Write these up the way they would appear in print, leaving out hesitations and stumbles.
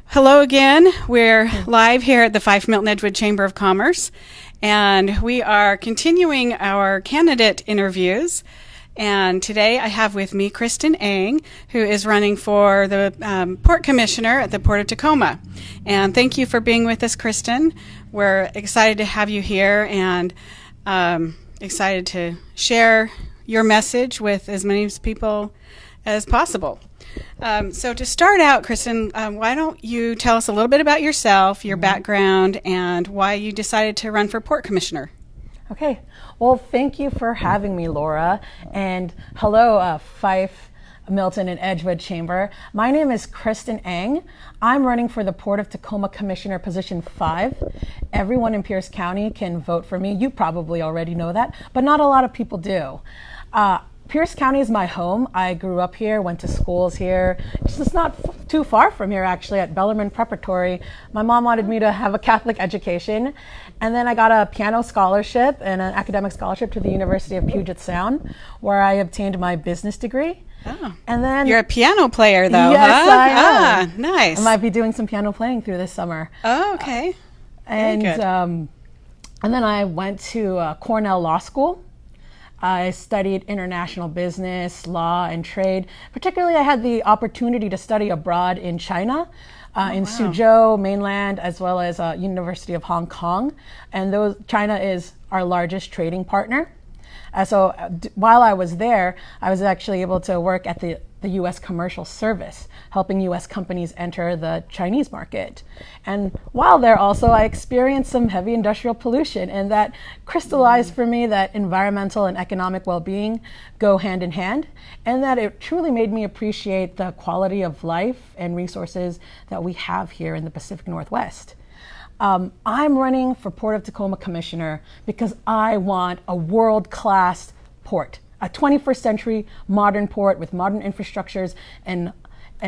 Hello again. We're live here at the Fife Milton Edgewood Chamber of Commerce, and we are continuing our candidate interviews. And today I have with me Kristin Ang, who is running for the Port Commissioner at the Port of Tacoma. And thank you for being with us, Kristin. We're excited to have you here and excited to share your message with as many people as possible. So to start out, Kristin, why don't you tell us a little bit about yourself, your background, and why you decided to run for Port Commissioner? Okay. Well, thank you for having me, Laura. And hello, Fife, Milton, and Edgewood Chamber. My name is Kristin Ang. I'm running for the Port of Tacoma Commissioner position 5. Everyone in Pierce County can vote for me. You probably already know that, but not a lot of people do. Pierce County is my home. I grew up here, went to schools here. It's just not too far from here, actually, at Bellarmine Preparatory. My mom wanted me to have a Catholic education. And then I got a piano scholarship and an academic scholarship to the University of Puget Sound, where I obtained my business degree. Oh. And then You're a piano player, though, yes, huh? I am. Nice. I might be doing some piano playing through this summer. Oh, okay. And Very good. And then I went to Cornell Law School. I studied international business, law, and trade. Particularly, I had the opportunity to study abroad in China, in Suzhou, mainland, as well as University of Hong Kong. And China is our largest trading partner. So while I was there, I was actually able to work at the U.S. Commercial Service, helping U.S. companies enter the Chinese market. And while there also, I experienced some heavy industrial pollution, and that crystallized for me that environmental and economic well-being go hand in hand, and that it truly made me appreciate the quality of life and resources that we have here in the Pacific Northwest. I'm running for Port of Tacoma Commissioner because I want a world-class port, a 21st century modern port with modern infrastructures and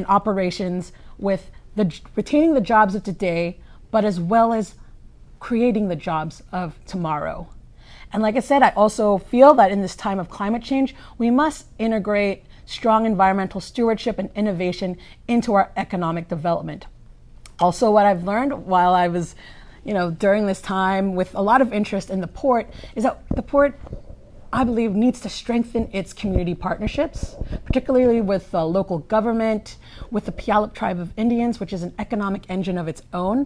operations, with retaining the jobs of today, but as well as creating the jobs of tomorrow. And like I said, I also feel that in this time of climate change, we must integrate strong environmental stewardship and innovation into our economic development. Also, what I've learned while I was, during this time with a lot of interest in the port is that the port, I believe, needs to strengthen its community partnerships, particularly with local government, with the Puyallup Tribe of Indians, which is an economic engine of its own,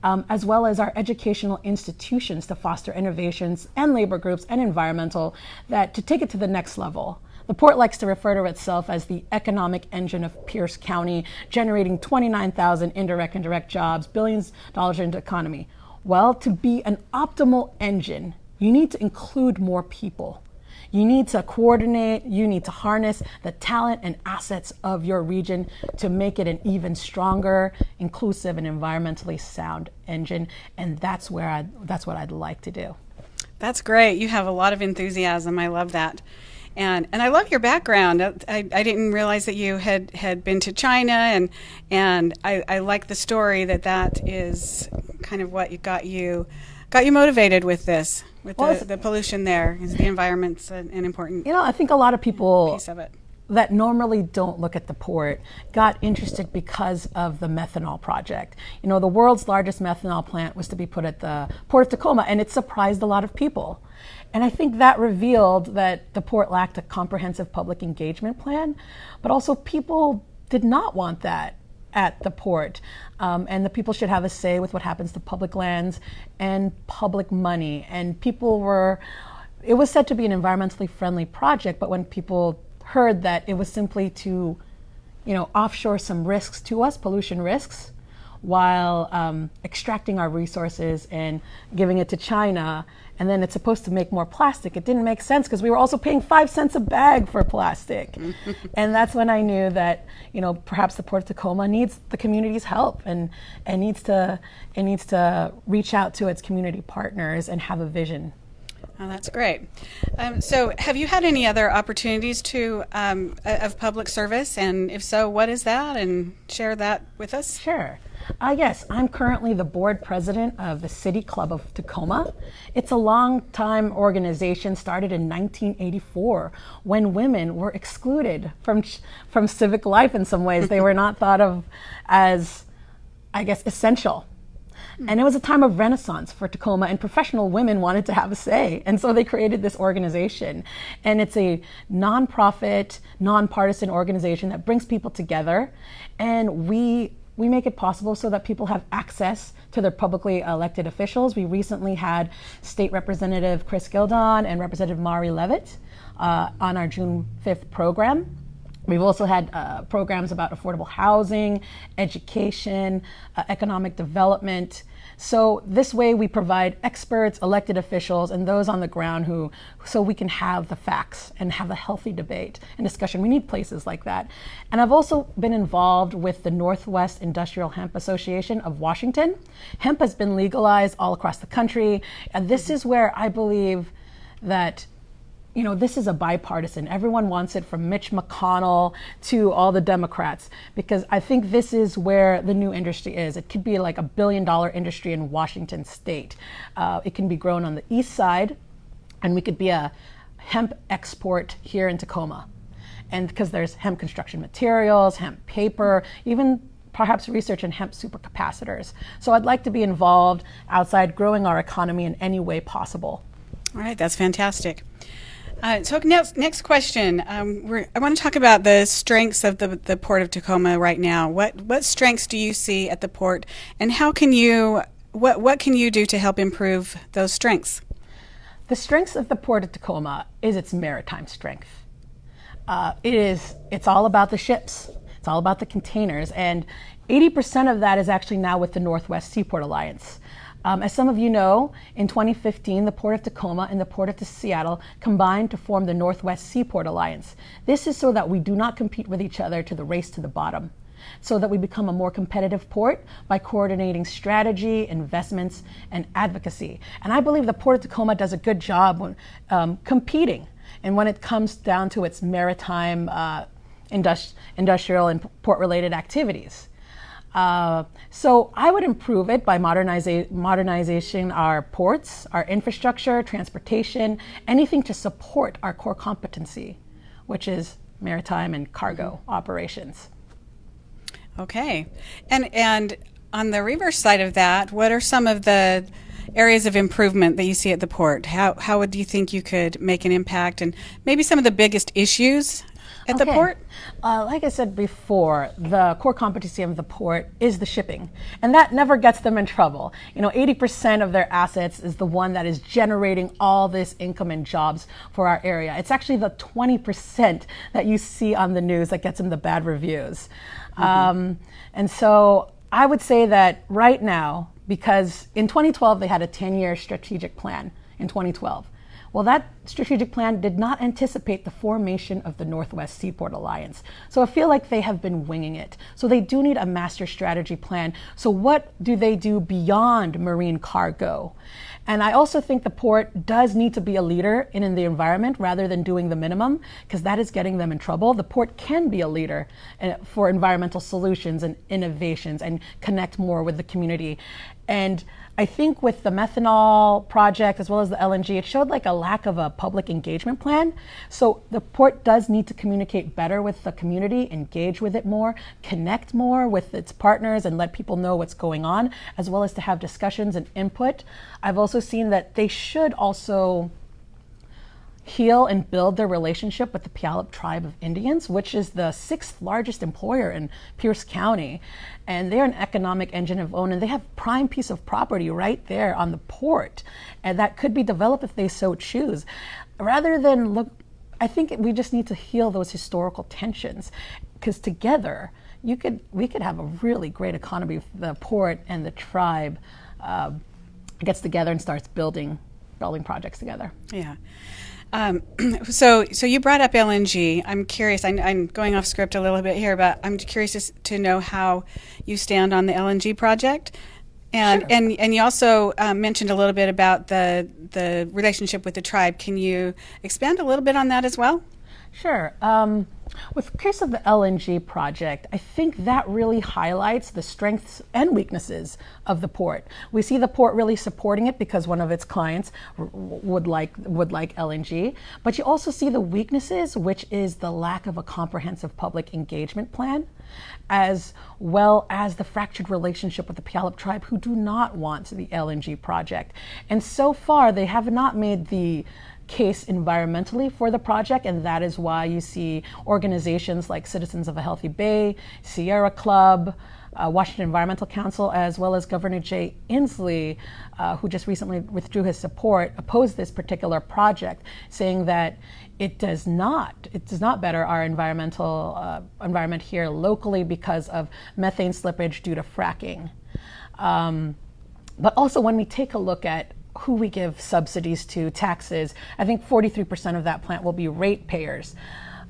as well as our educational institutions to foster innovations and labor groups and environmental, to take it to the next level. The port likes to refer to itself as the economic engine of Pierce County, generating 29,000 indirect and direct jobs, billions of dollars into the economy. Well, to be an optimal engine, you need to include more people. You need to coordinate, you need to harness the talent and assets of your region to make it an even stronger, inclusive, and environmentally sound engine. And that's what I'd like to do. That's great. You have a lot of enthusiasm. I love that. And I love your background. I didn't realize that you had been to China, and I like the story that is kind of what got you motivated with this, with the pollution there. The environment's an important I think a lot of people piece of it that normally don't look at the port got interested because of the methanol project. The world's largest methanol plant was to be put at the Port of Tacoma, and it surprised a lot of people. And I think that revealed that the port lacked a comprehensive public engagement plan, but also people did not want that at the port. And the people should have a say with what happens to public lands and public money. And it was said to be an environmentally friendly project, but when people heard that it was simply to, offshore some risks to us, pollution risks, while extracting our resources and giving it to China, and then it's supposed to make more plastic. It didn't make sense because we were also paying 5 cents a bag for plastic. And that's when I knew that, perhaps the Port of Tacoma needs the community's help and needs to reach out to its community partners and have a vision. Oh, that's great. So have you had any other opportunities of public service? And if so, what is that? And share that with us. Sure. Yes, I'm currently the board president of the City Club of Tacoma. It's a long-time organization started in 1984 when women were excluded from civic life in some ways. They were not thought of as I guess, essential. And it was a time of renaissance for Tacoma, and professional women wanted to have a say. And so they created this organization. And it's a nonprofit, nonpartisan organization that brings people together. And we make it possible so that people have access to their publicly elected officials. We recently had State Representative Chris Gildon and Representative Mari Levitt on our June 5th program. We've also had programs about affordable housing, education, economic development. So this way we provide experts, elected officials, and those on the ground so we can have the facts and have a healthy debate and discussion. We need places like that. And I've also been involved with the Northwest Industrial Hemp Association of Washington. Hemp has been legalized all across the country. And this is where I believe that this is a bipartisan. Everyone wants it, from Mitch McConnell to all the Democrats, because I think this is where the new industry is. It could be like $1 billion industry in Washington state. It can be grown on the east side, and we could be a hemp export here in Tacoma. And because there's hemp construction materials, hemp paper, even perhaps research in hemp supercapacitors. So I'd like to be involved outside growing our economy in any way possible. All right, that's fantastic. So next question. I want to talk about the strengths of the Port of Tacoma right now. What strengths do you see at the port, and how can what can you do to help improve those strengths? The strengths of the Port of Tacoma is its maritime strength. It's all about the ships. It's all about the containers, and 80% of that is actually now with the Northwest Seaport Alliance. As some of you know, in 2015, the Port of Tacoma and the Port of Seattle combined to form the Northwest Seaport Alliance. This is so that we do not compete with each other to the race to the bottom, so that we become a more competitive port by coordinating strategy, investments, and advocacy. And I believe the Port of Tacoma does a good job when competing, and when it comes down to its maritime, industrial, and port-related activities. So I would improve it by modernization our ports, our infrastructure, transportation, anything to support our core competency, which is maritime and cargo operations. Okay. And on the reverse side of that, what are some of the areas of improvement that you see at the port? How would you think you could make an impact, and maybe some of the biggest issues at the port? Like I said before, the core competency of the port is the shipping, and that never gets them in trouble. 80% of their assets is the one that is generating all this income and jobs for our area. It's actually the 20% that you see on the news that gets them the bad reviews. And so I would say that right now, because in 2012 they had a 10-year strategic plan in 2012. Well, that strategic plan did not anticipate the formation of the Northwest Seaport Alliance. So I feel like they have been winging it. So they do need a master strategy plan. So what do they do beyond marine cargo? And I also think the port does need to be a leader in the environment rather than doing the minimum, because that is getting them in trouble. The port can be a leader for environmental solutions and innovations and connect more with the community. And I think with the methanol project as well as the LNG, it showed like a lack of a public engagement plan. So the port does need to communicate better with the community, engage with it more, connect more with its partners, and let people know what's going on, as well as to have discussions and input. I've also seen that they should also heal and build their relationship with the Puyallup tribe of Indians, which is the 6th largest employer in Pierce County. And they're an economic engine of own, and they have prime piece of property right there on the port, and that could be developed if they so choose. Rather than look, I think we just need to heal those historical tensions, because together we could have a really great economy if the port and the tribe gets together and starts building projects together. Yeah. So you brought up LNG. I'm curious. I'm going off script a little bit here, but I'm curious to know how you stand on the LNG project, and Sure. and you also mentioned a little bit about the relationship with the tribe. Can you expand a little bit on that as well? Sure. With the case of the LNG project, I think that really highlights the strengths and weaknesses of the port. We see the port really supporting it because one of its clients would like LNG, but you also see the weaknesses, which is the lack of a comprehensive public engagement plan, as well as the fractured relationship with the Puyallup tribe, who do not want the LNG project. And so far, they have not made the case environmentally for the project, and that is why you see organizations like Citizens of a Healthy Bay, Sierra Club, Washington Environmental Council, as well as Governor Jay Inslee, who just recently withdrew his support, oppose this particular project, saying that it does not better our environment here locally because of methane slippage due to fracking. But also, when we take a look at who we give subsidies to, taxes, I think 43% of that plant will be ratepayers.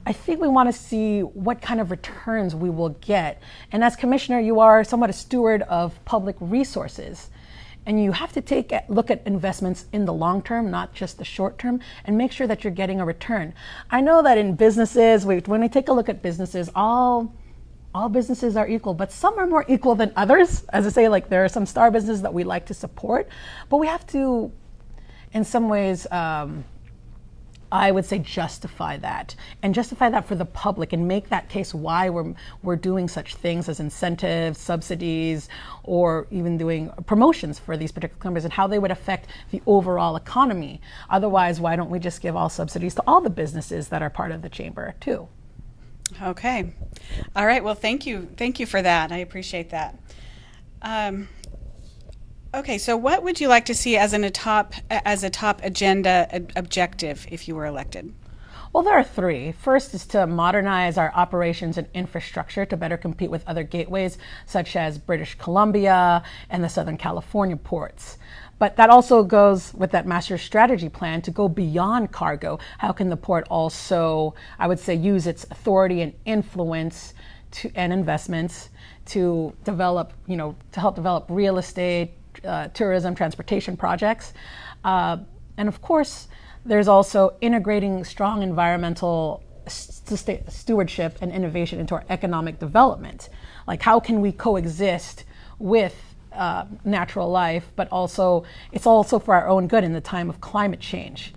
I think we want to see what kind of returns we will get. And as commissioner, you are somewhat a steward of public resources. And you have to look at investments in the long term, not just the short term, and make sure that you're getting a return. I know that in businesses, when we take a look at businesses, all businesses are equal, but some are more equal than others. As I say, like there are some star businesses that we like to support, but we have to, in some ways, I would say justify that for the public and make that case why we're doing such things as incentives, subsidies, or even doing promotions for these particular companies and how they would affect the overall economy. Otherwise, why don't we just give all subsidies to all the businesses that are part of the chamber too? Okay. All right. Well, thank you. Thank you for that. I appreciate that. Okay. So what would you like to see as a top agenda objective if you were elected? Well, there are three. First is to modernize our operations and infrastructure to better compete with other gateways, such as British Columbia and the Southern California ports. But that also goes with that master strategy plan to go beyond cargo. How can the port also, I would say, use its authority and influence and investments to develop, to help develop real estate, tourism, transportation projects. And of course, there's also integrating strong environmental stewardship and innovation into our economic development. Like, how can we coexist with natural life, but it's also for our own good in the time of climate change.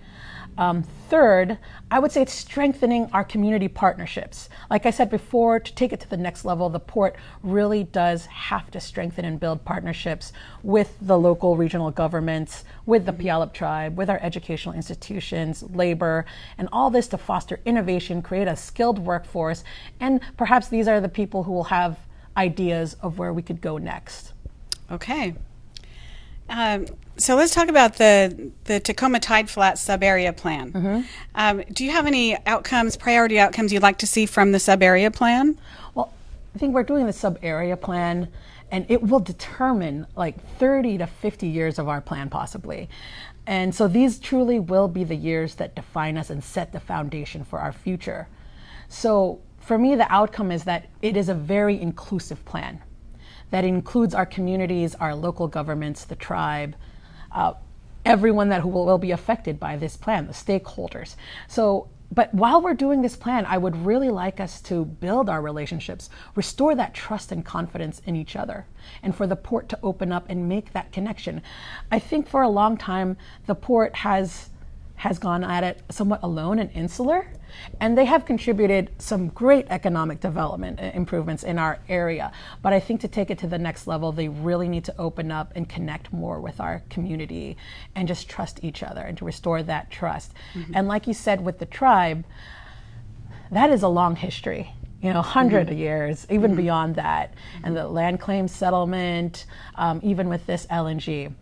Third, I would say it's strengthening our community partnerships. Like I said before, to take it to the next level, the port really does have to strengthen and build partnerships with the local regional governments, with the Puyallup tribe, with our educational institutions, labor, and all this to foster innovation, create a skilled workforce, and perhaps these are the people who will have ideas of where we could go next. Okay. So let's talk about the Tacoma Tide Flats sub-area plan. Mm-hmm. Do you have any priority outcomes you'd like to see from the sub-area plan? Well, I think we're doing the sub-area plan, and it will determine like 30 to 50 years of our plan possibly. And so these truly will be the years that define us and set the foundation for our future. So for me, the outcome is that it is a very inclusive plan that includes our communities, our local governments, the tribe, everyone that will be affected by this plan, the stakeholders. So, but while we're doing this plan, I would really like us to build our relationships, restore that trust and confidence in each other, and for the port to open up and make that connection. I think for a long time, the port has gone at it somewhat alone and insular, and they have contributed some great economic development improvements in our area. But I think to take it to the next level, they really need to open up and connect more with our community and just trust each other and to restore that trust. Mm-hmm. And like you said with the tribe, that is a long history, 100 mm-hmm. years, even mm-hmm. beyond that. Mm-hmm. And the land claim settlement, even with this LNG.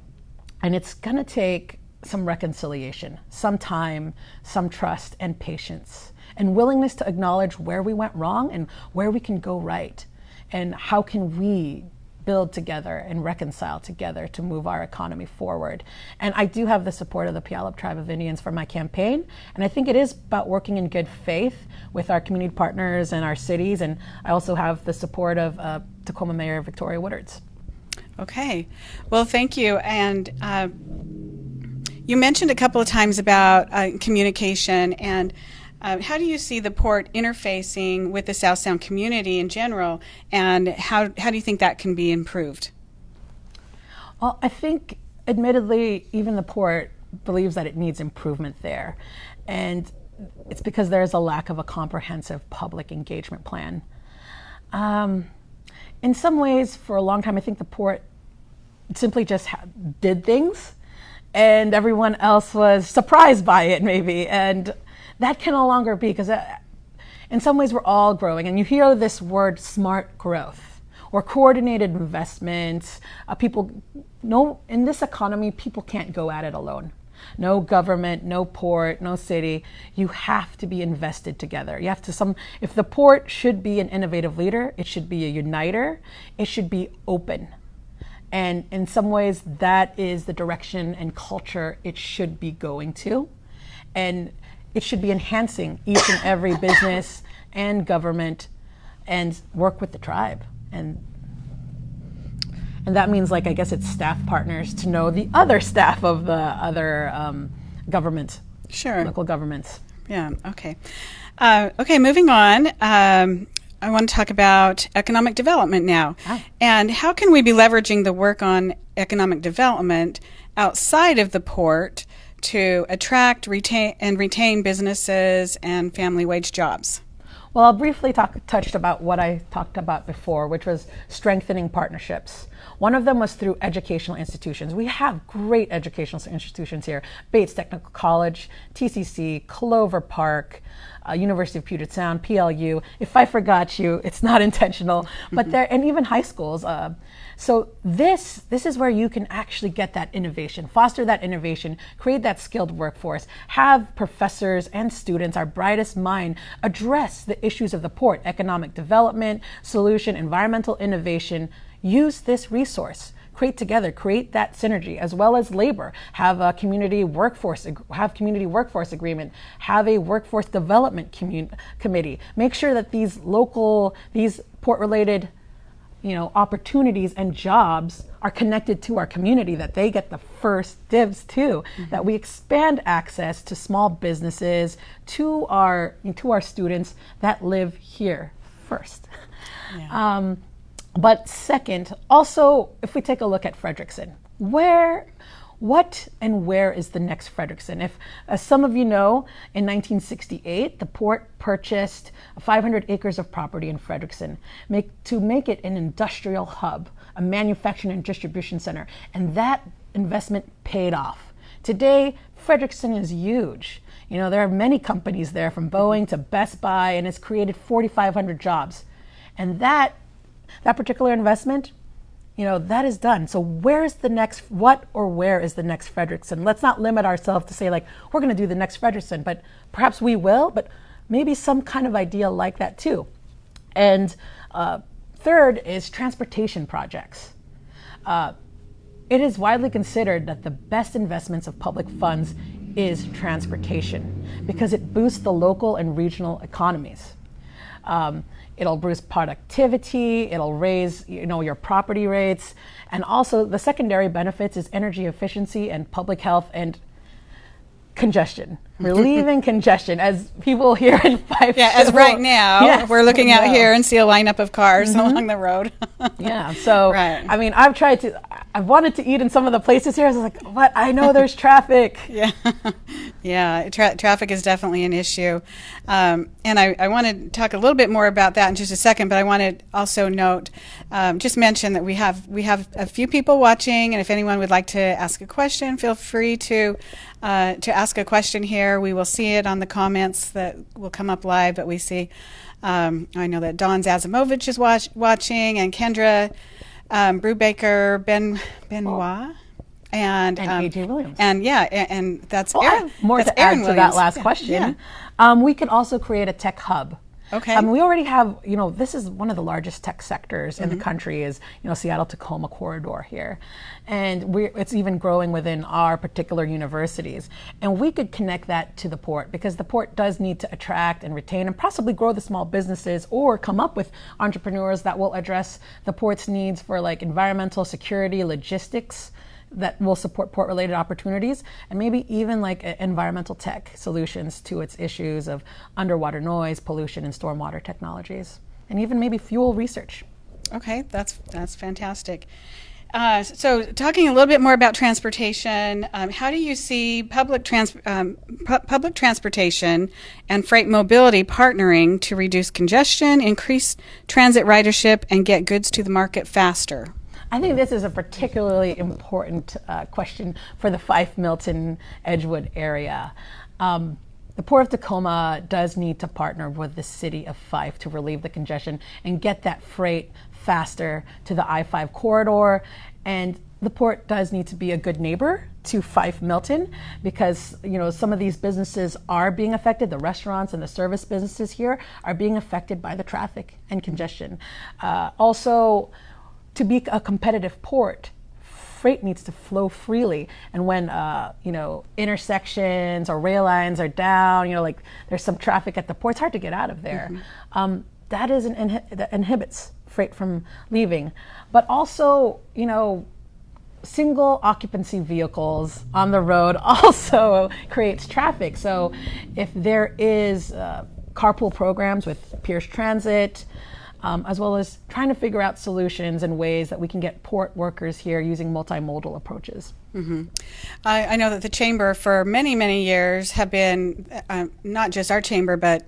And it's going to take some reconciliation, some time, some trust and patience, and willingness to acknowledge where we went wrong and where we can go right, and how can we build together and reconcile together to move our economy forward. And I do have the support of the Puyallup Tribe of Indians for my campaign, and I think it is about working in good faith with our community partners and our cities, and I also have the support of Tacoma Mayor Victoria Woodards. Okay, well, thank you. And you mentioned a couple of times about communication, and How do you see the port interfacing with the South Sound community in general, and how do you think that can be improved? Well, I think, admittedly, even the port believes that it needs improvement there. And it's because there's a lack of a comprehensive public engagement plan. In some ways, for a long time, I think the port simply just did things, and everyone else was surprised by it, maybe. And that can no longer be, because in some ways we're all growing. And you hear this word smart growth or coordinated investments. In this economy, people can't go at it alone. No government, no port, no city. You have to be invested together. You have to if the port should be an innovative leader, it should be a uniter. It should be open. And in some ways, that is the direction and culture it should be going to. And it should be enhancing each and every business and government and work with the tribe. And that means, I guess it's staff partners to know the other staff of the other governments. Sure. Local governments. Yeah, okay. Okay, moving on. I want to talk about economic development now. Oh. And how can we be leveraging the work on economic development outside of the port to attract, retain businesses and family wage jobs? Well, I'll briefly touched about what I talked about before, which was strengthening partnerships. One of them was through educational institutions. We have great educational institutions here: Bates Technical College, TCC, Clover Park, University of Puget Sound, PLU. If I forgot you, it's not intentional. But and even high schools. So this is where you can actually get that innovation, foster that innovation, create that skilled workforce, have professors and students, our brightest mind, address the issues of the port: economic development, solution, environmental innovation. Use this resource. Create together, create that synergy, as well as labor. Have a community workforce agreement. Have a workforce development committee. Make sure that these port-related, opportunities and jobs are connected to our community, that they get the first dibs too. That we expand access to small businesses, to our what that live here first. Yeah. But second, also, if we take a look at Frederickson, what and where is the next Frederickson? If, as some of you know, in 1968, the port purchased 500 acres of property in Frederickson to make it an industrial hub, a manufacturing and distribution center, and that investment paid off. Today, Frederickson is huge. There are many companies there, from Boeing to Best Buy, and it's created 4,500 jobs. And that particular investment, that is done. So where is the next Frederickson? Let's not limit ourselves to say, we're going to do the next Frederickson, but perhaps we will, but maybe some kind of idea like that too. And third is transportation projects. It is widely considered that the best investments of public funds is transportation, because it boosts the local and regional economies. It'll boost productivity, it'll raise your property rates, and also the secondary benefits is energy efficiency and public health and congestion, relieving congestion, as people here in Fife. Yeah, as right now, yes, we're looking out here and see a lineup of cars along the road. Yeah, so, right. I mean, I've wanted to eat in some of the places here. I was like, but I know there's traffic. Yeah, yeah, traffic is definitely an issue. And I want to talk a little bit more about that in just a second, but I want to also note, just mention that we have a few people watching, and if anyone would like to ask a question, feel free to ask a question here. We will see it on the comments that will come up live, but we see, I know that Dawn Zazimovich is watching, and Kendra Brubaker Benoit. And A.J. Williams. And that's Aaron. I have more to add to that last question. Yeah. We can also create a tech hub. Okay. We already have, this is one of the largest tech sectors in the country is, Seattle-Tacoma corridor here. And it's even growing within our particular universities. And we could connect that to the port, because the port does need to attract and retain and possibly grow the small businesses, or come up with entrepreneurs that will address the port's needs for environmental security, logistics, that will support port-related opportunities, and maybe even like environmental tech solutions to its issues of underwater noise, pollution, and stormwater technologies, and even maybe fuel research. Okay, that's fantastic. So talking a little bit more about transportation, how do you see public transportation and freight mobility partnering to reduce congestion, increase transit ridership, and get goods to the market faster? I think this is a particularly important question for the Fife, Milton, Edgewood area. The Port of Tacoma does need to partner with the city of Fife to relieve the congestion and get that freight faster to the I-5 corridor. And the port does need to be a good neighbor to Fife Milton, because some of these businesses are being affected. The restaurants and the service businesses here are being affected by the traffic and congestion. Also, to be a competitive port, freight needs to flow freely. And when intersections or rail lines are down, like there's some traffic at the port, it's hard to get out of there. That that inhibits freight from leaving. But also, single occupancy vehicles on the road also creates traffic. So if there is carpool programs with Pierce Transit, as well as trying to figure out solutions and ways that we can get port workers here using multimodal approaches. I know that the chamber for many, many years have been not just our chamber, but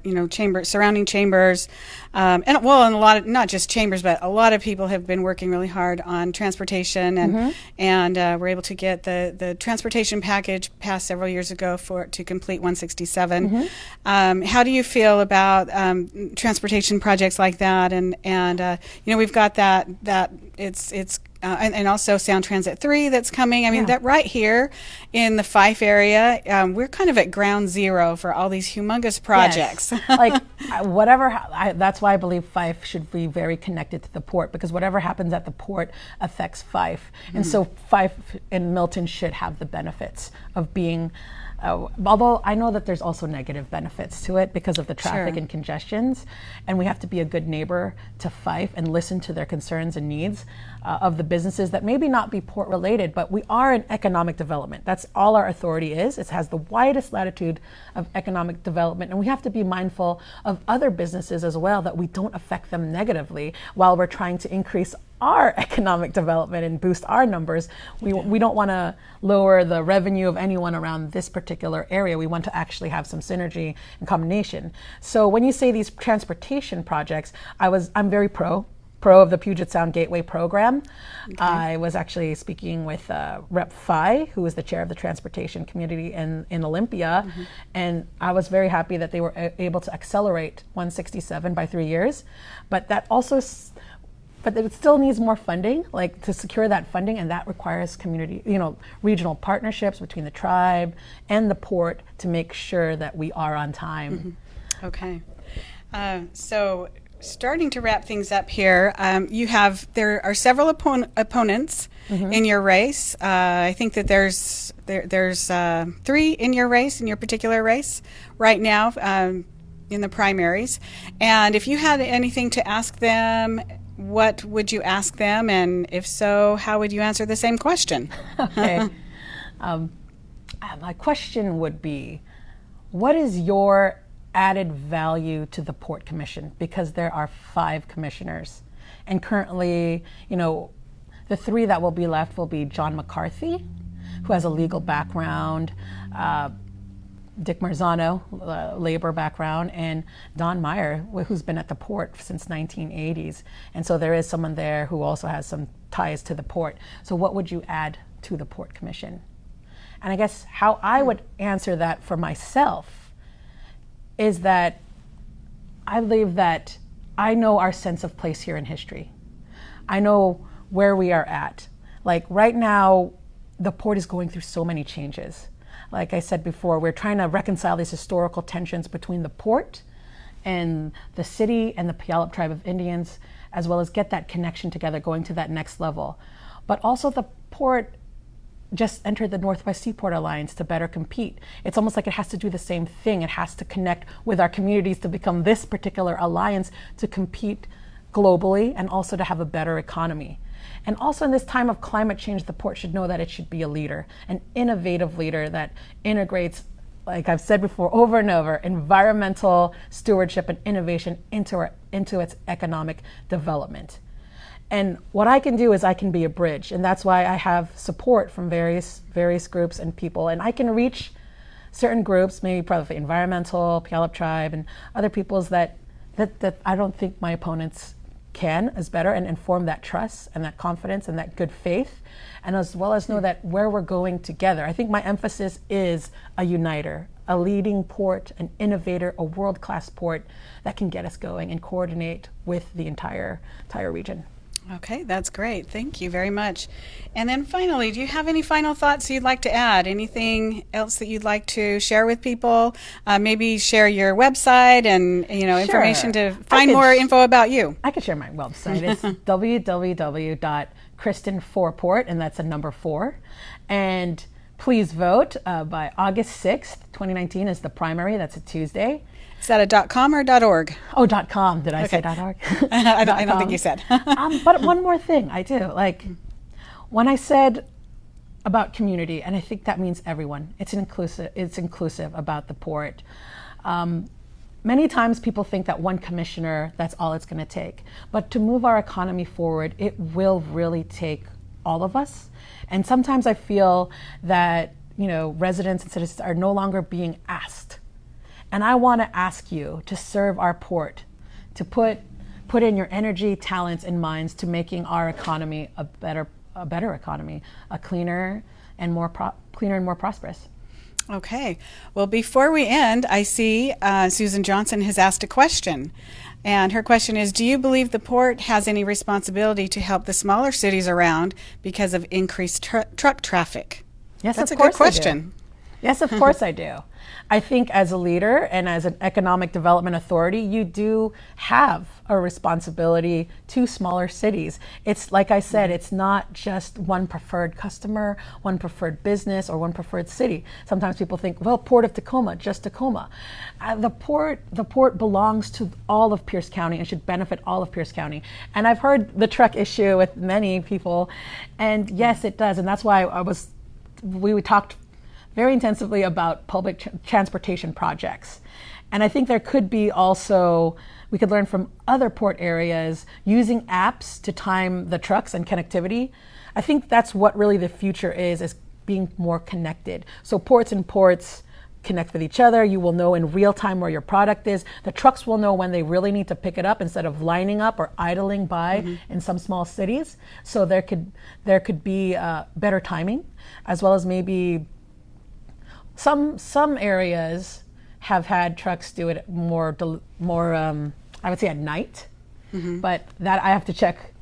surrounding chambers, and a lot of, not just chambers, but a lot of people have been working really hard on transportation, and we're able to get the transportation package passed several years ago to complete 167. How do you feel about transportation projects like that? And we've got that it's and also Sound Transit 3 that's coming. I mean, that right here in the Fife area, we're kind of at ground zero for all these humongous projects. Yes. That's why I believe Fife should be very connected to the port, because whatever happens at the port affects Fife. And so Fife and Milton should have the benefits of being, although I know that there's also negative benefits to it because of the traffic and congestions, and we have to be a good neighbor to Fife and listen to their concerns and needs of the businesses that maybe not be port related, but we are in economic development. That's all our authority is. It has the widest latitude of economic development, and we have to be mindful of other businesses as well, that we don't affect them negatively while we're trying to increase our economic development and boost our numbers. We don't want to lower the revenue of anyone around this particular area. We want to actually have some synergy and combination. So when you say these transportation projects, I'm very pro of the Puget Sound Gateway program. I was actually speaking with Rep. Phi, who is the chair of the transportation community in Olympia, and I was very happy that they were able to accelerate 167 by 3 years. But it still needs more funding, like to secure that funding, and that requires community, regional partnerships between the tribe and the port to make sure that we are on time. Okay. So starting to wrap things up here, there are several opponents in your race. I think that there's 3 in your particular race right now in the primaries. And if you had anything to ask them, what would you ask them? And if so, how would you answer the same question? Okay. My question would be, what is your added value to the Port Commission? Because there are 5 commissioners. And currently, the 3 that will be left will be John McCarthy, who has a legal background, Dick Marzano, labor background, and Don Meyer, who's been at the port since 1980s. And so there is someone there who also has some ties to the port. So what would you add to the Port Commission? And I guess how I would answer that for myself is that I believe that I know our sense of place here in history. I know where we are at. Like right now, the port is going through so many changes. Like I said before, we're trying to reconcile these historical tensions between the port and the city and the Puyallup Tribe of Indians, as well as get that connection together, going to that next level. But also the port just entered the Northwest Seaport Alliance to better compete. It's almost like it has to do the same thing. It has to connect with our communities to become this particular alliance to compete globally and also to have a better economy. And also in this time of climate change, the port should know that it should be a leader, an innovative leader that integrates, like I've said before over and over, environmental stewardship and innovation into its economic development. And what I can do is I can be a bridge, and that's why I have support from various groups and people, and I can reach certain groups, maybe probably environmental, Puyallup Tribe, and other peoples that I don't think my opponents can as better, and inform that trust and that confidence and that good faith, and as well as know that where we're going together. I think my emphasis is a uniter, a leading port, an innovator, a world-class port that can get us going and coordinate with the entire region. Okay, that's great. Thank you very much. And then finally, do you have any final thoughts you'd like to add? Anything else that you'd like to share with people? Maybe share your website and Sure. information to find more info about you. I could share my website. It's www.kristin4port, and that's a number 4. And please vote by August 6th, 2019 is the primary. That's a Tuesday. Is that a .com or .org? Oh, .com. Did I say .org? I don't think you said. But one more thing I do. Like, when I said about community, and I think that means everyone, it's inclusive about the port. Many times people think that one commissioner, that's all it's going to take. But to move our economy forward, it will really take all of us. And sometimes I feel that, residents and citizens are no longer being asked. And I want to ask you to serve our port, to put in your energy, talents, and minds to making our economy a better economy, a cleaner and more prosperous. Okay. Well, before we end, I see Susan Johnson has asked a question. And her question is, do you believe the port has any responsibility to help the smaller cities around because of increased truck traffic? Yes, that's of a course good question. I do. Yes, of course I do. I think as a leader and as an economic development authority, you do have a responsibility to smaller cities. It's like I said, it's not just one preferred customer, one preferred business, or one preferred city. Sometimes people think, well, Port of Tacoma, just Tacoma. The port belongs to all of Pierce County and should benefit all of Pierce County. And I've heard the truck issue with many people, and yes, it does. And that's why we talked very intensively about public transportation projects. And I think there could be also, we could learn from other port areas using apps to time the trucks and connectivity. I think that's what really the future is being more connected. So ports connect with each other. You will know in real time where your product is. The trucks will know when they really need to pick it up instead of lining up or idling by in some small cities. So there could be better timing, as well as maybe some areas have had trucks do it more I would say at night, but that I have to check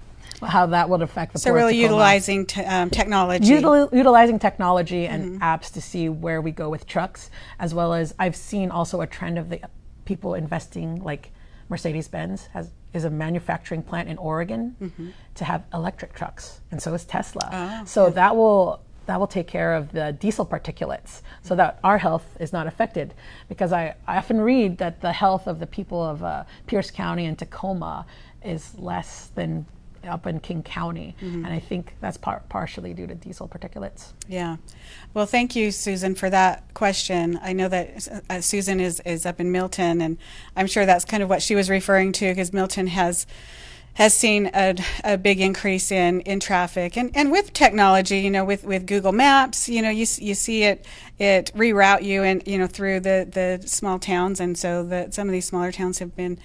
how that would affect the port. So really utilizing technology. Utilizing technology and apps to see where we go with trucks, as well as I've seen also a trend of the people investing, like Mercedes-Benz is a manufacturing plant in Oregon to have electric trucks, and so is Tesla. So that will take care of the diesel particulates so that our health is not affected. Because I often read that the health of the people of Pierce County and Tacoma is less than up in King County. And I think that's partially due to diesel particulates. Yeah. Well, thank you, Susan, for that question. I know that Susan is up in Milton, and I'm sure that's kind of what she was referring to, because Milton has seen a big increase in traffic, and with technology, with Google Maps, you see it reroute you and through the small towns, and so some of these smaller towns have been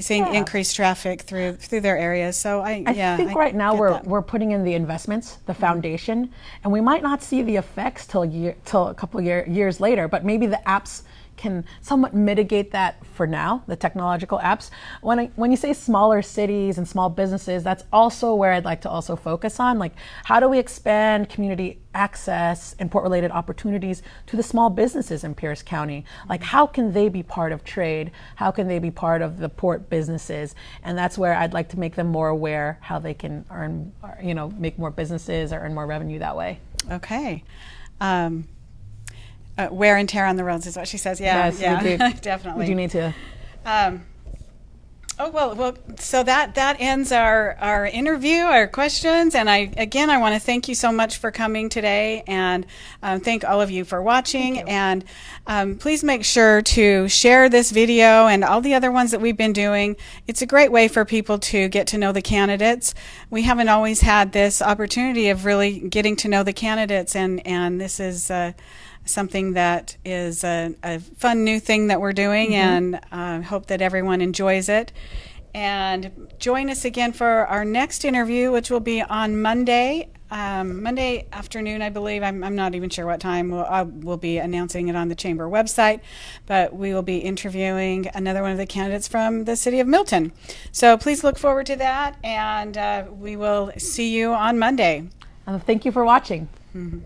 seeing increased traffic through their areas. So I think right now we're putting in the investments, the foundation, and we might not see the effects till a couple of years later, but maybe the apps can somewhat mitigate that for now, the technological apps. When you say smaller cities and small businesses, that's also where I'd like to also focus on, like how do we expand community access and port-related opportunities to the small businesses in Pierce County? Like how can they be part of trade? How can they be part of the port businesses? And that's where I'd like to make them more aware how they can earn, make more businesses or earn more revenue that way. Okay. Wear and tear on the roads is what she says. Yeah, yes, yeah, definitely. We do need to. Oh, well, so that ends our interview, our questions, and I want to thank you so much for coming today, and thank all of you for watching. And please make sure to share this video and all the other ones that we've been doing. It's a great way for people to get to know the candidates. We haven't always had this opportunity of really getting to know the candidates, and this is something that is a fun new thing that we're doing, and hope that everyone enjoys it. And join us again for our next interview, which will be on Monday afternoon, I believe. I'm not even sure what time. We'll be announcing it on the Chamber website, but we will be interviewing another one of the candidates from the city of Milton. So please look forward to that, and we will see you on Monday. Thank you for watching. Mm-hmm.